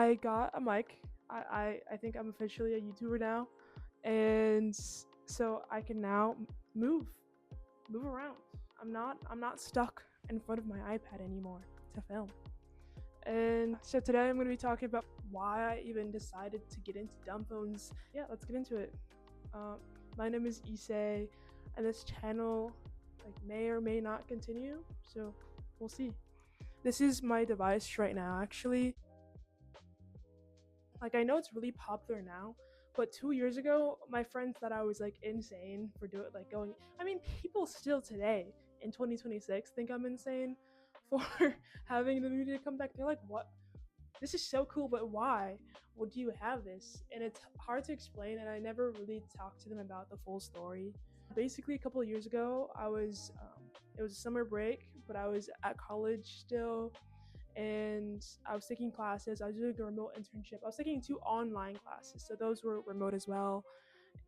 I got a mic. I think I'm officially a YouTuber now, and so I can now move move around. I'm not stuck in front of my iPad anymore to film. And so today I'm going to be talking about why I even decided to get into dumb phones. Yeah, let's get into it. Um, my name is Issei, and this channel may or may not continue. So we'll see. This is my device right now. Actually, I know it's really popular now, but 2 years ago, my friends thought I was insane for doing going. I mean, people still today in 2026 think I'm insane for having the media come back. They're like, "What? This is so cool, but why would you have this?" And it's hard to explain, and I never really talked to them about the full story. Basically, a couple of years ago, it was a summer break, but I was at college still, and I was taking classes. I was doing a remote internship. I was taking two online classes, so those were remote as well.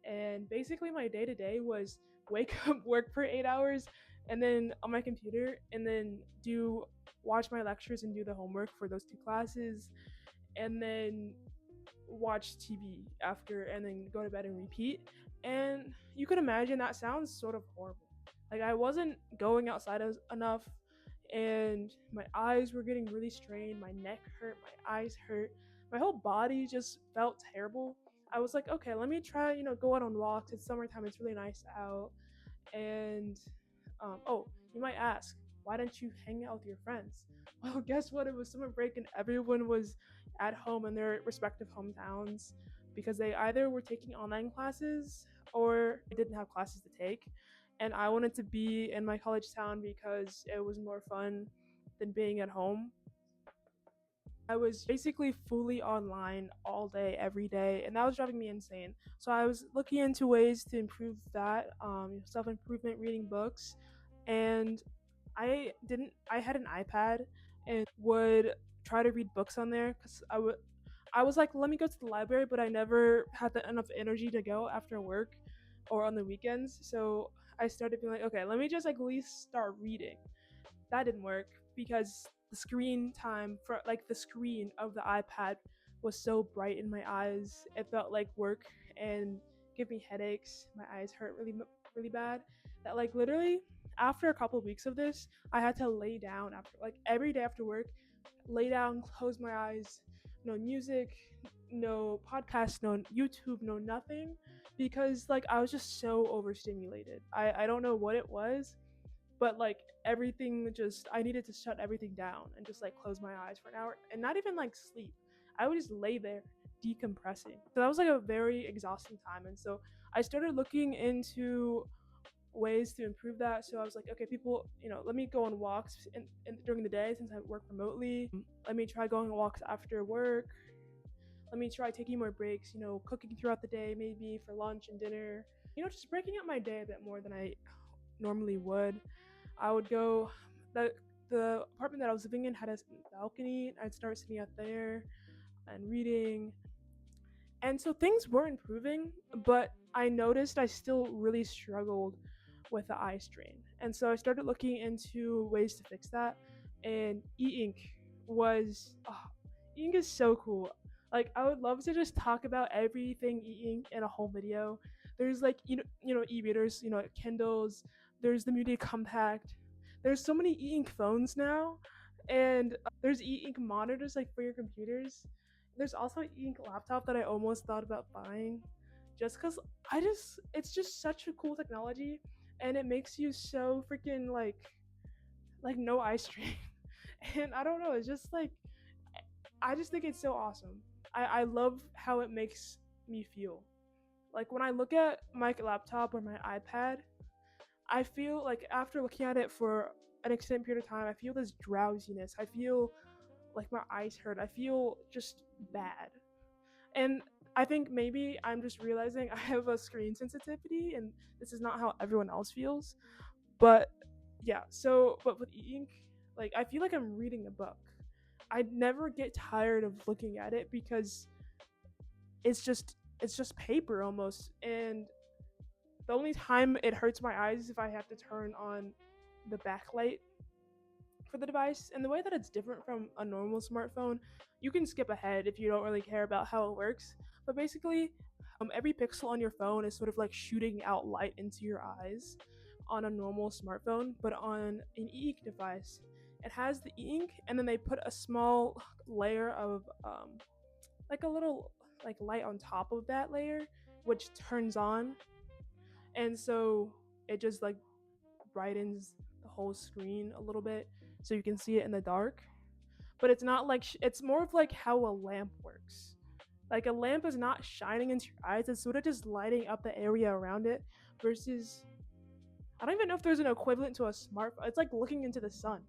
And basically, my day to day was wake up, work for 8 hours, and then on my computer, and then do watch my lectures and do the homework for those two classes, and then watch TV after, and then go to bed and repeat. And you could imagine that sounds sort of horrible. I wasn't going outside enough, and my eyes were getting really strained. My neck hurt, my eyes hurt, my whole body just felt terrible. I was like, okay, let me try, go out on walks. It's summertime, it's really nice out. And oh, you might ask, why don't you hang out with your friends? Well, guess what? It was summer break, and everyone was at home in their respective hometowns because they either were taking online classes or they didn't have classes to take. And I wanted to be in my college town because it was more fun than being at home. I was basically fully online all day, every day, and that was driving me insane. So I was looking into ways to improve that, self improvement, reading books, and I had an iPad and would try to read books on there because I was like, let me go to the library, but I never had enough energy to go after work or on the weekends. So I started being like, okay, let me just at least start reading. That didn't work because the screen time for the screen of the iPad was so bright in my eyes. It felt like work and give me headaches. My eyes hurt really bad. That literally after a couple of weeks of this, I had to lay down after every day after work, lay down, close my eyes, no music, no podcast, no YouTube, no nothing, because I was just so overstimulated. I don't know what it was, but everything just I needed to shut everything down and just close my eyes for an hour and not even sleep. I would just lay there decompressing. So that was a very exhausting time, and so I started looking into ways to improve that. So I was like, okay, people, let me go on walks during the day since I work remotely. Let me try going on walks after work. Let me try taking more breaks, cooking throughout the day, maybe for lunch and dinner. Just breaking up my day a bit more than I normally would. I would go the apartment that I was living in had a balcony. I'd start sitting out there and reading. And so things were improving, but I noticed I still really struggled with the eye strain. And so I started looking into ways to fix that. And e-ink was e-ink is so cool. I would love to just talk about everything e-ink in a whole video. There's e-readers, Kindles, there's the Media Compact. There's so many e-ink phones now, and there's e-ink monitors for your computers. There's also an e-ink laptop that I almost thought about buying, just because it's just such a cool technology, and it makes you so freaking no eye strain. And I don't know, it's just I just think it's so awesome. I love how it makes me feel. When I look at my laptop or my iPad, I feel after looking at it for an extended period of time, I feel this drowsiness. I feel my eyes hurt. I feel just bad. And I think maybe I'm just realizing I have a screen sensitivity and this is not how everyone else feels. But yeah, but with e-ink, I feel like I'm reading a book. I never get tired of looking at it because it's just paper almost. And the only time it hurts my eyes is if I have to turn on the backlight for the device. And the way that it's different from a normal smartphone, you can skip ahead if you don't really care about how it works. But basically, every pixel on your phone is sort of like shooting out light into your eyes on a normal smartphone, but on an e-ink device, it has the e-ink, and then they put a small layer of like a little like light on top of that layer, which turns on, and so it just like brightens the whole screen a little bit, so you can see it in the dark. But it's not like it's more of like how a lamp works. Like a lamp is not shining into your eyes; it's sort of just lighting up the area around it. Versus, I don't even know if there's an equivalent to a smartphone. It's like looking into the sun.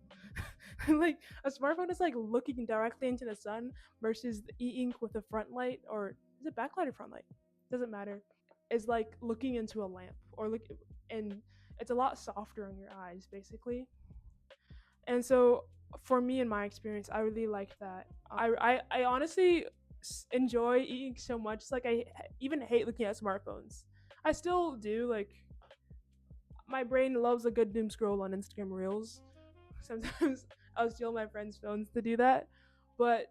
Like a smartphone is like looking directly into the sun versus the e-ink with a front light, or is it backlight or front light? Doesn't matter. Is like looking into a lamp or look, and it's a lot softer on your eyes basically. And so for me, in my experience, I really like that. I honestly enjoy e-ink so much. It's like I even hate looking at smartphones. I still do. Like my brain loves a good doom scroll on Instagram Reels. Sometimes I'll steal my friends' phones to do that. But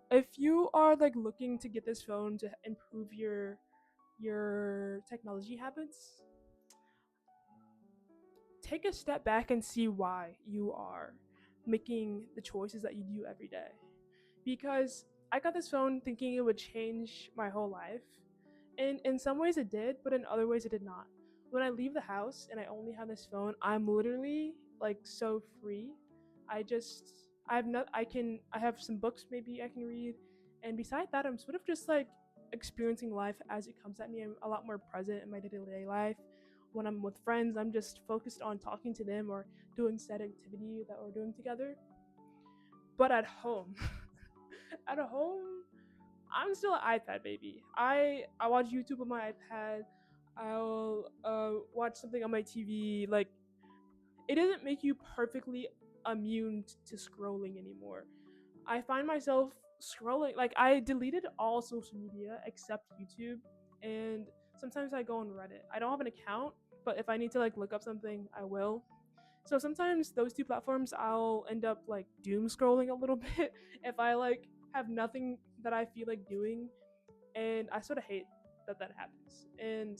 if you are like looking to get this phone to improve your technology habits, take a step back and see why you are making the choices that you do every day. Because I got this phone thinking it would change my whole life. And in some ways it did, but in other ways it did not. When I leave the house and I only have this phone, I'm literally like so free. I have not I have some books maybe I can read, and beside that I'm sort of just like experiencing life as it comes at me. I'm a lot more present in my day-to-day life. When I'm with friends, I'm just focused on talking to them or doing said activity that we're doing together. But at home, at home, I'm still an iPad baby. I watch YouTube on my iPad. I'll watch something on my TV. Like it doesn't make you perfectly immune to scrolling anymore. I find myself scrolling. Like I deleted all social media except YouTube, and sometimes I go on Reddit. I don't have an account, but if I need to like look up something, I will. So sometimes those two platforms I'll end up like doom scrolling a little bit if I like have nothing that I feel like doing, and I sort of hate that that happens. And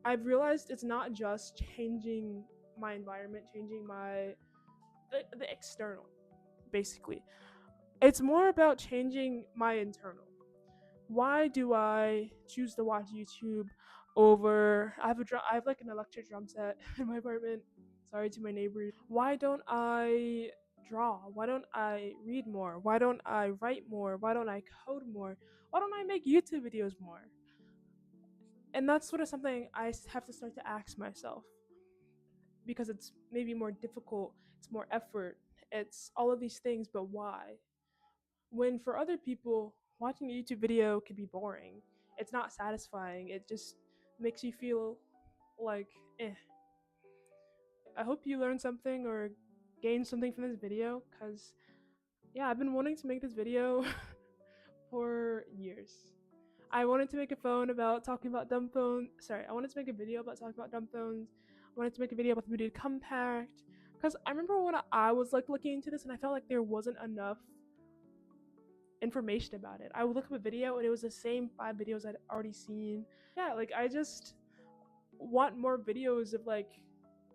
I've realized it's not just changing my environment, changing my the external, basically. It's more about changing my internal. Why do I choose to watch YouTube over? I have like an electric drum set in my apartment. Sorry to my neighbors. Why don't I draw? Why don't I read more? Why don't I write more? Why don't I code more? Why don't I make YouTube videos more? And that's sort of something I have to start to ask myself, because it's maybe more difficult, it's more effort, it's all of these things, but why? When for other people, watching a YouTube video could be boring. It's not satisfying. It just makes you feel like, eh. I hope you learned something or gained something from this video, because, yeah, I've been wanting to make this video for years. I wanted to make a phone about talking about dumb phones. Sorry, I wanted to make a video about talking about dumb phones. I wanted to make a video about the Booted Compact. Because I remember when I was like looking into this and I felt like there wasn't enough information about it. I would look up a video and it was the same 5 videos I'd already seen. Yeah, like I just want more videos of like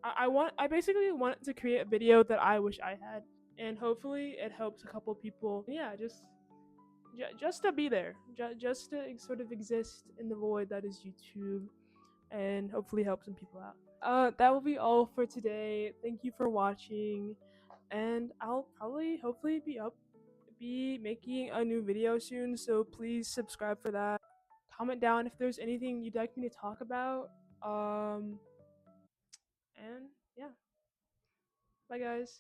I basically want to create a video that I wish I had, and hopefully it helps a couple people. Yeah, just to be there, just to sort of exist in the void that is YouTube, and hopefully help some people out. That will be all for today. Thank you for watching, and I'll probably hopefully be making a new video soon, so please subscribe for that. Comment down if there's anything you'd like me to talk about. Um, and yeah, bye guys.